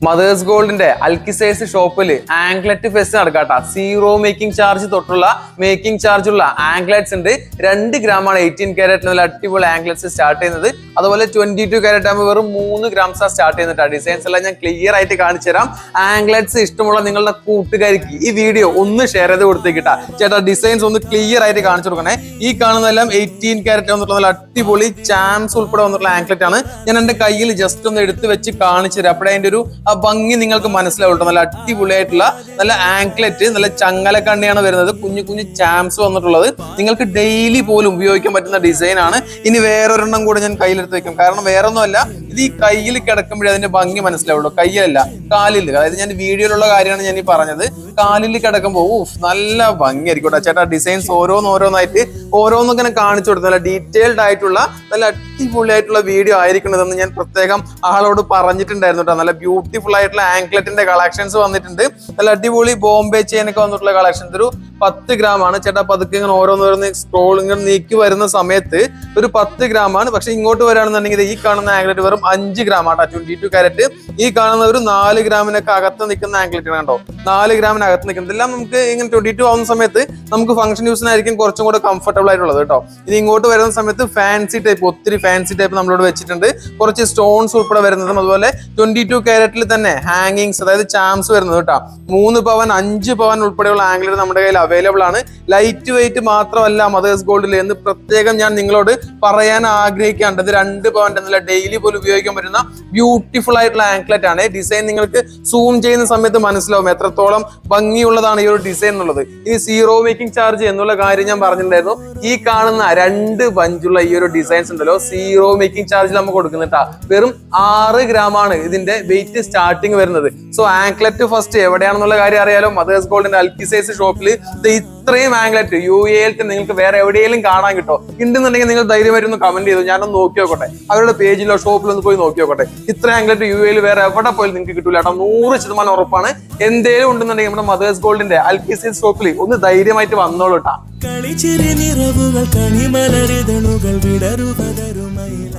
Mothers ഗോൾഡിന്റെ അൽക്കിസൈസ് ഷോപ്പിൽ ആംഗ്ലറ്റ് ഫെസ്റ്റ് നടക്കാട്ട. സീറോ മേക്കിംഗ് ചാർജ് തൊട്ടുള്ള മേക്കിംഗ് ചാർജ് ഉള്ള ആംഗ്ലറ്റ്സ് ഉണ്ട്. 2 ഗ്രാമാണ് 18 കാരറ്റ് നല്ല അടിപൊളി ആംഗ്ലറ്റ്സ് സ്റ്റാർട്ട് ചെയ്യുന്നത്. അതുപോലെ 22 കാരറ്റ് ആകുമ്പോൾ വെറും 3 ഗ്രാംസ് സ്റ്റാർട്ട് ചെയ്യുന്നുണ്ട്. ഡിസൈൻസ് എല്ലാം ഞാൻ ക്ലിയർ ആയിട്ട് കാണിച്ചു തരാം. ആംഗ്ലറ്റ്സ് ഇഷ്ടമുള്ള നിങ്ങളുടെ കൂട്ടുകാർക്ക് ഈ വീഡിയോ ഒന്ന് ഷെയർ ചെയ്ത് കൊടുത്തേക്കിട്ടാ. ചേട്ടാ ഡിസൈൻസ് ഒന്ന് ക്ലിയർ ആയിട്ട് കാണിച്ചു കൊടുക്കണേ. ഈ കാണുന്നതെല്ലാം 18 കാരറ്റ് വന്നിട്ടുള്ള നല്ല അടിപൊളി ചാംസ് ഉൾപ്പെടെ വന്നിട്ടുള്ള ആംഗ്ലറ്റ് ആണ്. ഞാൻ എന്റെ കയ്യിൽ ജസ്റ്റ് ഒന്ന് എടുത്ത് വെച്ച് കാണിച്ചു തരാം. അപ്പോഴേ അതിന്റെ ഒരു ഭംഗി നിങ്ങൾക്ക് മനസ്സിലാവും. നല്ല അടിപൊളിയായിട്ടുള്ള നല്ല ആംക്ലെറ്റ്, നല്ല ചങ്ങലക്കണ്ണിയാണ് വരുന്നത്. കുഞ്ഞു കുഞ്ഞു ചാംസ് വന്നിട്ടുള്ളത്. നിങ്ങൾക്ക് ഡെയിലി പോലും ഉപയോഗിക്കാൻ പറ്റുന്ന ഡിസൈൻ ആണ്. ഇനി വേറൊരെണ്ണം കൂടെ ഞാൻ കയ്യിലെടുത്ത് വെക്കും. കാരണം വേറൊന്നുമല്ല, ഇത് ഈ കയ്യിൽ കിടക്കുമ്പോഴേ അതിന്റെ ഭംഗി മനസ്സിലാവുള്ളൂ. കയ്യിലല്ല, കാലിൽ. അതായത് ഞാൻ വീഡിയോയിലുള്ള കാര്യമാണ് ഞാൻ ഈ പറഞ്ഞത്. കാലിൽ കിടക്കുമ്പോൾ നല്ല ഭംഗിയായിരിക്കും കേട്ടോ ചേട്ടാ. ഡിസൈൻസ് ഓരോന്നായിട്ട് ഓരോന്നിങ്ങനെ കാണിച്ചു കൊടുത്തു. നല്ല ഡീറ്റെയിൽഡ് ആയിട്ടുള്ള നല്ല അടിപൊളിയായിട്ടുള്ള വീഡിയോ ആയിരിക്കണതെന്ന് ഞാൻ പ്രത്യേകം ആളോട് പറഞ്ഞിട്ടുണ്ടായിരുന്നു കേട്ടോ. നല്ല ബ്യൂട്ടിഫുൾ ആയിട്ടുള്ള ആംക്ലെറ്റിന്റെ കളക്ഷൻസ് വന്നിട്ടുണ്ട്. നല്ല അടിപൊളി ബോംബെ ചെയിനൊക്കെ വന്നിട്ടുള്ള കളക്ഷൻസ്. ഒരു 10 ഗ്രാമാണ് ചേട്ടാ. പതുക്കെ ഇങ്ങനെ ഓരോന്നോരോന്ന് സ്ക്രോൾ ഇങ്ങനെ നീക്കി വരുന്ന സമയത്ത് ഒരു 10 ഗ്രാമാണ്. പക്ഷെ ഇങ്ങോട്ട് വരാണെന്നുണ്ടെങ്കിൽ ഈ കാണുന്ന ആംഗ്ലറ്റ് വെറും 5 ഗ്രാം ആട്ടോ. 22 കാരറ്റ്. ഈ കാണുന്ന ഒരു 4 ഗ്രാമിനൊക്കെ അകത്ത് നിൽക്കുന്ന ആംഗ്ലറ്റ് കണ്ടോ. 4 ഗ്രാമിനകത്ത് നിൽക്കുന്നത് എല്ലാം നമുക്ക് ഇങ്ങനെ 22 ആവുന്ന സമയത്ത് നമുക്ക് ഫംഗ്ഷൻ യൂസിനായിരിക്കും കുറച്ചും കൂടെ കംഫർട്ടബിൾ ആയിട്ടുള്ളത് കേട്ടോ. ഇനി ഇങ്ങോട്ട് വരുന്ന സമയത്ത് ഫാൻസി ടൈപ്പ്, ഒത്തിരി ഫാൻസി ടൈപ്പ് നമ്മളോട് വെച്ചിട്ടുണ്ട്. കുറച്ച് സ്റ്റോൺസ് ഉൾപ്പെടെ വരുന്നതും അതുപോലെ 22 കാരറ്റിൽ തന്നെ ഹാങ്ങിങ്സ്, അതായത് ചാംസ് വരുന്നത് കേട്ടോ. 3 പവൻ 5 പവൻ ഉൾപ്പെടെയുള്ള ആംഗ്ലറ്റ് നമ്മുടെ കയ്യിൽ അവൈലബിൾ ആണ്. ലൈറ്റ് വെയിറ്റ് മാത്രമല്ല മദേഴ്സ് ഗോൾഡിൽ എന്ന് പ്രത്യേകം ഞാൻ നിങ്ങളോട് പറയാൻ ആഗ്രഹിക്കാണ്ട്. 2 പവന്റെ നല്ല ഡെയിലി പോലും ഉപയോഗിക്കാൻ പറ്റുന്ന ബ്യൂട്ടിഫുൾ ആയിട്ടുള്ള ആംക്ലെറ്റ് ആണ്. ഡിസൈൻ നിങ്ങൾക്ക് സൂം ചെയ്യുന്ന സമയത്ത് മനസ്സിലാവും എത്രത്തോളം ഭംഗിയുള്ളതാണ് ഈ ഒരു ഡിസൈൻ എന്നുള്ളത്. ഇനി സീറോ മേക്കിംഗ് ചാർജ് എന്നുള്ള കാര്യം ഞാൻ പറഞ്ഞിട്ടുണ്ടായിരുന്നു. ഈ കാണുന്ന 2 ബഞ്ചുള്ള ഈ ഒരു ഡിസൈൻസ് ഉണ്ടല്ലോ, സീറോ മേക്കിംഗ് ചാർജിൽ നമുക്ക് കൊടുക്കുന്നുട്ടാ. വെറും 6 ഗ്രാമാണ് ഇതിന്റെ വെയിറ്റ് സ്റ്റാർട്ടിങ് വരുന്നത്. സോ ആംക്ലെറ്റ് ഫസ്റ്റ് എവിടെയാണെന്നുള്ള കാര്യം അറിയാലോ. മദേഴ്സ് ഗോൾഡിന്റെ അൽക്കിസൈസ് ഷോപ്പിൽ ഇത്രയും ആംഗ്ലറ്റ് UAE നിങ്ങൾക്ക് വേറെ എവിടെയെങ്കിലും കാണാൻ കിട്ടോ ഉണ്ടെന്നുണ്ടെങ്കിൽ നിങ്ങൾ ധൈര്യമായിട്ട് ഒന്ന് കമന്റ് ചെയ്തു. ഞാനൊന്ന് നോക്കി നോക്കട്ടെ, അവരുടെ പേജിലോ ഷോപ്പിലോ ഒന്ന് പോയി നോക്കി നോക്കട്ടെ. ഇത്ര ആംഗ്ലറ്റ് UAE വേറെ എവിടെ പോയാലും നിങ്ങൾക്ക് കിട്ടൂല കേട്ടോ. 100% ഉറപ്പാണ്. എന്തേലും ഉണ്ടെന്നുണ്ടെങ്കിൽ നമ്മുടെ മദേഴ്സ് ഗോൾഡിന്റെ അൽക്കിസൈസ് ഷോപ്പിൽ ഒന്ന് ധൈര്യമായിട്ട് വന്നോളൂ കേട്ടോ. കളിച്ചിരി നിറവുകൾ കണിമലരിതളുകൾ വിടരുപതരുമയില